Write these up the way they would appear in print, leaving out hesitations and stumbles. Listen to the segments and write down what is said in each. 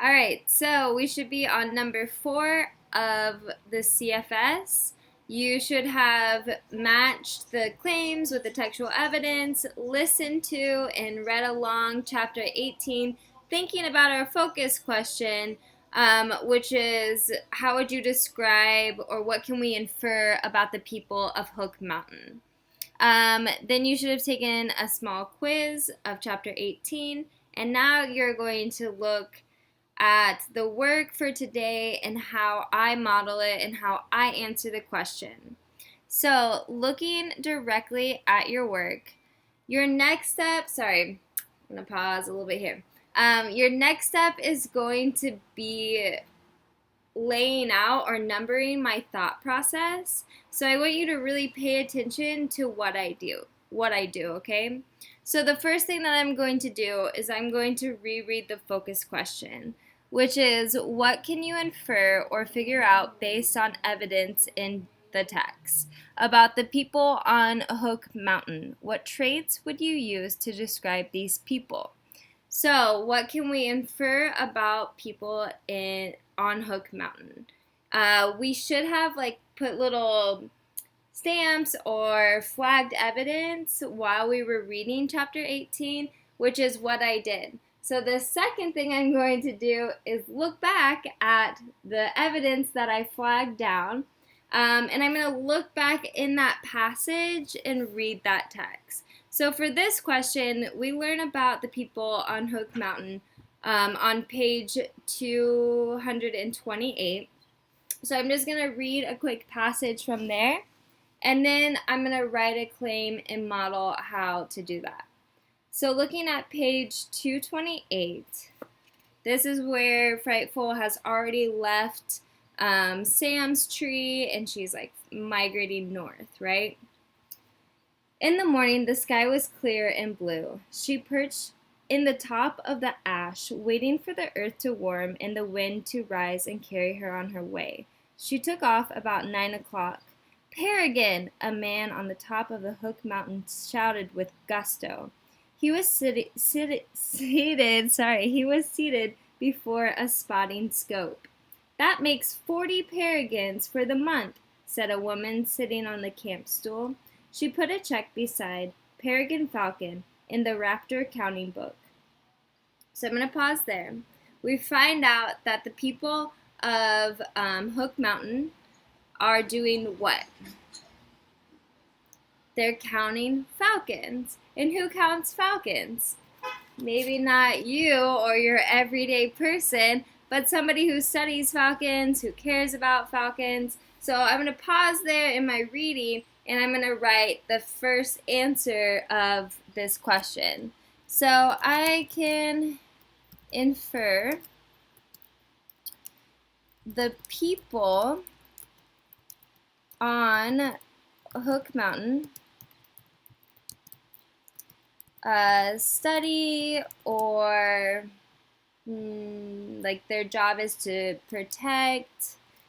All right, so we should be on number 4 of the CFS. You should have matched the claims with the textual evidence, listened to and read along chapter 18, thinking about our focus question, which is how would you describe or what can we infer about the people of Hook Mountain? Then you should have taken a small quiz of chapter 18, and now you're going to look at the work for today and how I model it and how I answer the question. So, looking directly at your work, your next step, sorry, I'm going to pause a little bit here. Your next step is going to be laying out or numbering my thought process. So I want you to really pay attention to what I do. Okay? So the first thing that I'm going to do is I'm going to reread the focus question, which is what can you infer or figure out based on evidence in the text about the people on Hook Mountain? What traits would you use to describe these people? So, what can we infer about people on Hook Mountain? We should have put little stamps or flagged evidence while we were reading chapter 18, which is what I did. So the second thing I'm going to do is look back at the evidence that I flagged down, and I'm going to look back in that passage and read that text. So for this question, we learn about the people on Hook Mountain on page 228. So I'm just going to read a quick passage from there, and then I'm going to write a claim and model how to do that. So looking at page 228, this is where Frightful has already left Sam's tree, and she's migrating north, right? In the morning, the sky was clear and blue. She perched in the top of the ash, waiting for the earth to warm and the wind to rise and carry her on her way. She took off about 9 o'clock. Peregrine, a man on the top of the Hook Mountain, shouted with gusto. He was seated before a spotting scope. That makes 40 peregrines for the month, said a woman sitting on the camp stool. She put a check beside Peregrine Falcon in the Raptor counting book. So I'm going to pause there. We find out that the people of Hook Mountain are doing what? They're counting falcons. And who counts falcons? Maybe not you or your everyday person, but somebody who studies falcons, who cares about falcons. So I'm going to pause there in my reading, and I'm going to write the first answer of this question. So I can infer the people on Hook Mountain study or their job is to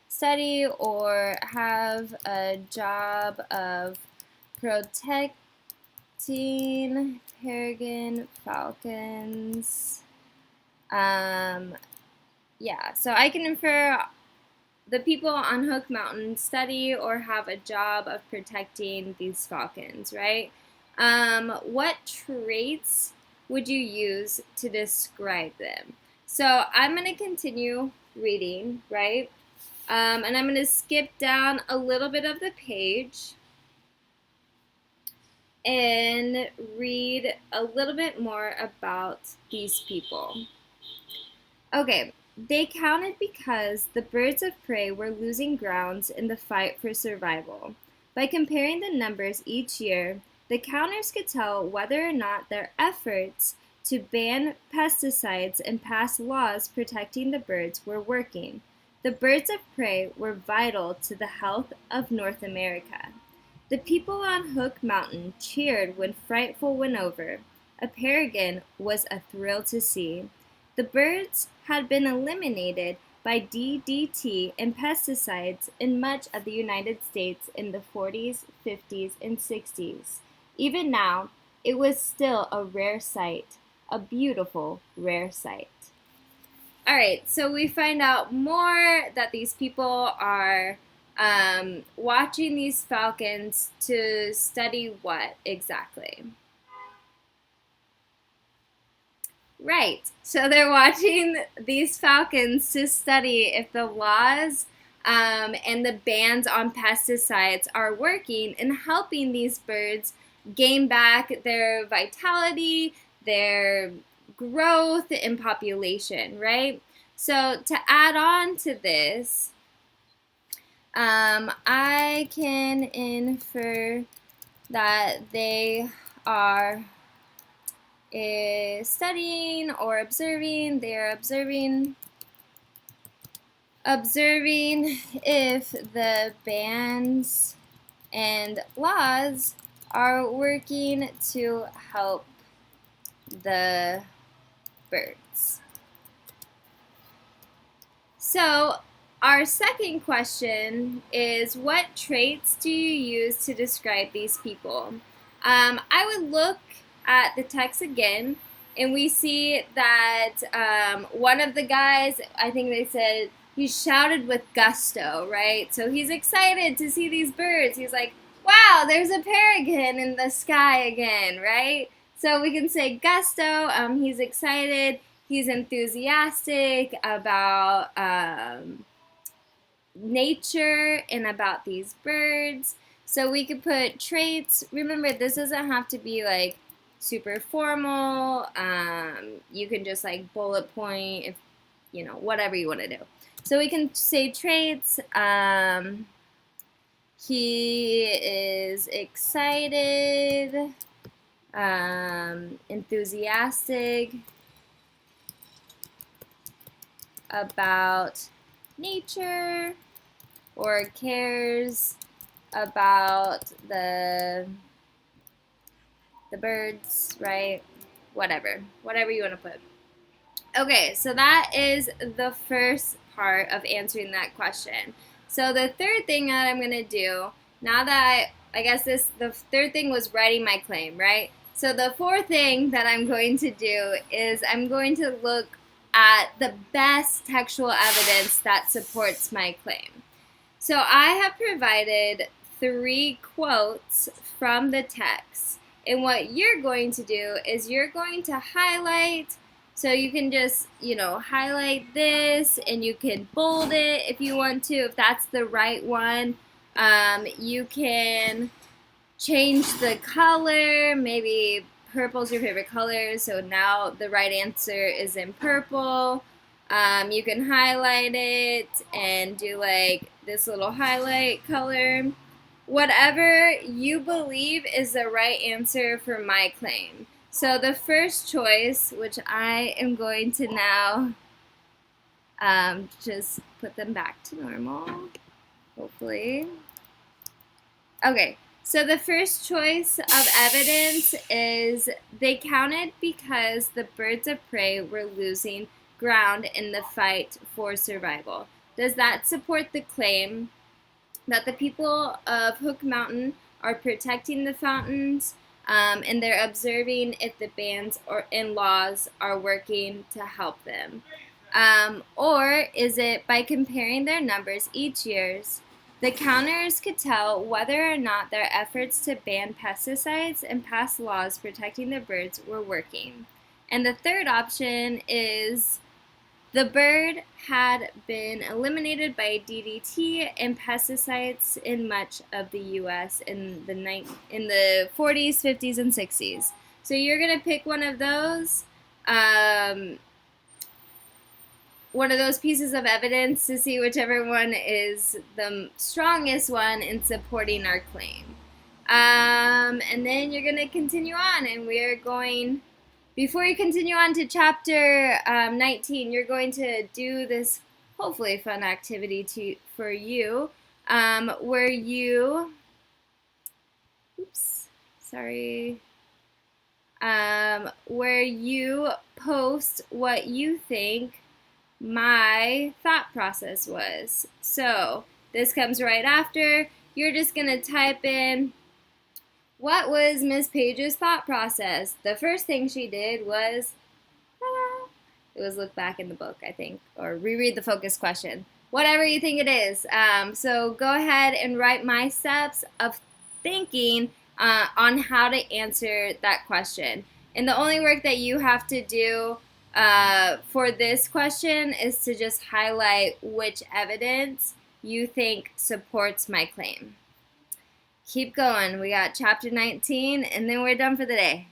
study or have a job of protecting peregrine falcons. So I can infer the people on Hook Mountain study or have a job of protecting these falcons, right? What traits would you use to describe them? So I'm going to continue reading, right? And I'm going to skip down a little bit of the page and read a little bit more about these people. Okay, they counted because the birds of prey were losing grounds in the fight for survival. By comparing the numbers each year, the counters could tell whether or not their efforts to ban pesticides and pass laws protecting the birds were working. The birds of prey were vital to the health of North America. The people on Hook Mountain cheered when Frightful went over. A peregrine was a thrill to see. The birds had been eliminated by DDT and pesticides in much of the United States in the 40s, 50s, and 60s. Even now, it was still a rare sight, a beautiful, rare sight. All right, so we find out more that these people are watching these falcons to study what exactly? Right. So they're watching these falcons to study if the laws and the bans on pesticides are working and helping these birds gain back their vitality, their growth in population, right? So to add on to this, I can infer that they are studying or observing. They are observing if the bans and laws are working to help the birds. So our second question is, what traits do you use to describe these people? I would look at the text again, and we see that one of the guys, I think they said, he shouted with gusto, right? So he's excited to see these birds. He's like, wow, there's a peregrine in the sky again, right? So we can say gusto, he's excited. He's enthusiastic about nature and about these birds. So we could put traits. Remember, this doesn't have to be like super formal. You can just like bullet point if whatever you want to do. So we can say traits. He is excited, enthusiastic about nature, or cares about the birds, right? Whatever you want to put. Okay, so that is the first part of answering that question. So the third thing that I'm going to do, now that I guess the third thing was writing my claim, right? So the fourth thing that I'm going to do is I'm going to look at the best textual evidence that supports my claim. So I have provided 3 quotes from the text. And what you're going to do is you're going to highlight. So you can just, highlight this, and you can bold it if you want to, if that's the right one. You can change the color. Maybe purple's your favorite color, so now the right answer is in purple. You can highlight it and do like this little highlight color. Whatever you believe is the right answer for my claim. So the first choice, which I am going to now just put them back to normal, hopefully. Okay, so the first choice of evidence is they counted because the birds of prey were losing ground in the fight for survival. Does that support the claim that the people of Hook Mountain are protecting the fountains, and they're observing if the bans and laws are working to help them? Or is it by comparing their numbers each year, the counters could tell whether or not their efforts to ban pesticides and pass laws protecting the birds were working? And the third option is the bird had been eliminated by DDT and pesticides in much of the U.S. in the 40s, 50s, and 60s. So you're gonna pick one of those pieces of evidence to see whichever one is the strongest one in supporting our claim. And then you're gonna continue on, and we're going. Before you continue on to chapter 19, you're going to do this hopefully fun activity for you, where you, where you post what you think my thought process was. So this comes right after. You're just going to type in, what was Miss Page's thought process? The first thing she did was It was look back in the book, I think, or reread the focus question. Whatever you think it is. So go ahead and write my steps of thinking on how to answer that question. And the only work that you have to do for this question is to just highlight which evidence you think supports my claim. Keep going. We got chapter 19, and then we're done for the day.